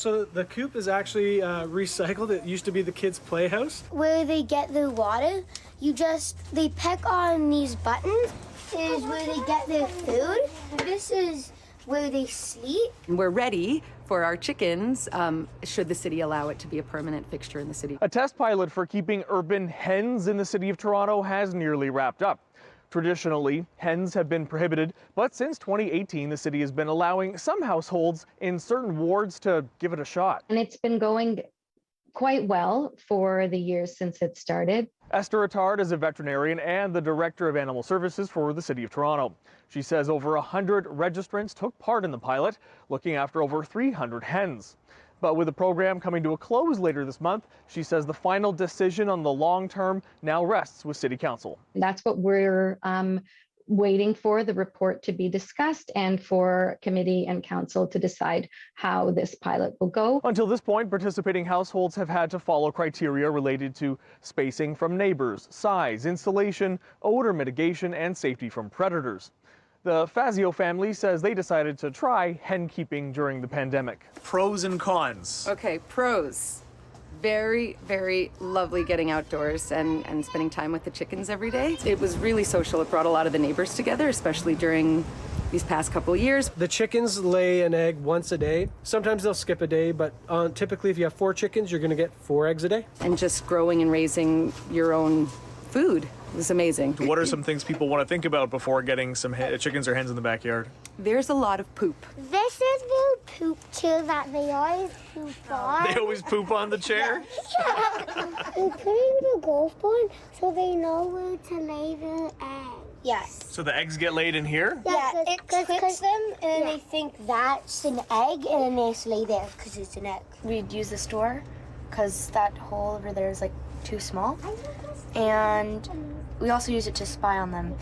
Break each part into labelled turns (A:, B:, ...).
A: So the coop is actually recycled. It used to be the kids' playhouse.
B: Where they get their water, they peck on these buttons is where they get their food. This is where they sleep.
C: We're ready for our chickens, should the city allow it to be a permanent fixture in the city.
D: A test pilot for keeping urban hens in the city of Toronto has nearly wrapped up. Traditionally, hens have been prohibited, but since 2018, the city has been allowing some households in certain wards to give it a shot.
E: And it's been going quite well for the years since it started.
D: Esther Attard is a veterinarian and the director of animal services for the city of Toronto. She says over 100 registrants took part in the pilot, looking after over 300 hens. But with the program coming to a close later this month, she says the final decision on the long term now rests with City Council.
E: That's what we're waiting for, the report to be discussed and for committee and council to decide how this pilot will go.
D: Until this point, participating households have had to follow criteria related to spacing from neighbors, size, insulation, odor mitigation, and safety from predators. The Fazio family says they decided to try hen keeping during the pandemic.
F: Pros and cons.
C: Okay, pros. Very, very lovely getting outdoors and spending time with the chickens every day. It was really social. It brought a lot of the neighbors together, especially during these past couple of years.
A: The chickens lay an egg once a day. Sometimes they'll skip a day, but typically if you have 4 chickens, you're going to get 4 eggs a day.
C: And just growing and raising your own food was amazing.
F: What are some things people want to think about before getting some chickens or hens in the backyard?
C: There's a lot of poop.
B: This is their poop too that they always poop on.
F: They always poop on the chair?
B: They put it in a golf ball so they know where to lay their eggs. Yes.
F: So the eggs get laid in here?
B: Yeah, it tricks them and they think that's an egg and then they just lay there because it's an egg.
G: We'd use the store because that hole over there is like too small. And we also use it to spy on them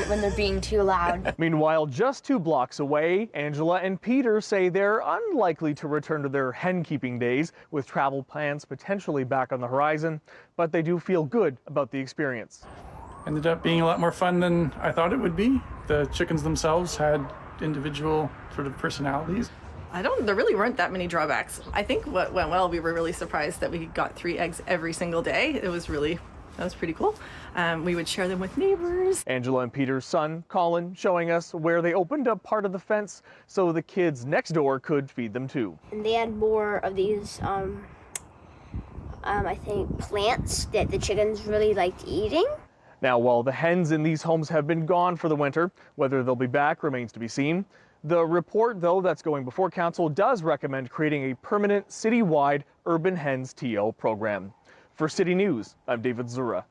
G: when they're being too loud.
D: Meanwhile, just 2 blocks away, Angela and Peter say they're unlikely to return to their hen keeping days, with travel plans potentially back on the horizon, but they do feel good about the experience.
H: Ended up being a lot more fun than I thought it would be. The chickens themselves had individual sort of personalities.
I: There really weren't that many drawbacks. I think what went well, we were really surprised that we got 3 eggs every single day. That was pretty cool. We would share them with neighbors.
D: Angela and Peter's son, Colin, showing us where they opened up part of the fence so the kids next door could feed them too.
B: And they had more of these, I think, plants that the chickens really liked eating.
D: Now, while the hens in these homes have been gone for the winter, whether they'll be back remains to be seen. The report, though, that's going before council does recommend creating a permanent citywide urban hens TO program. For City News, I'm David Zura.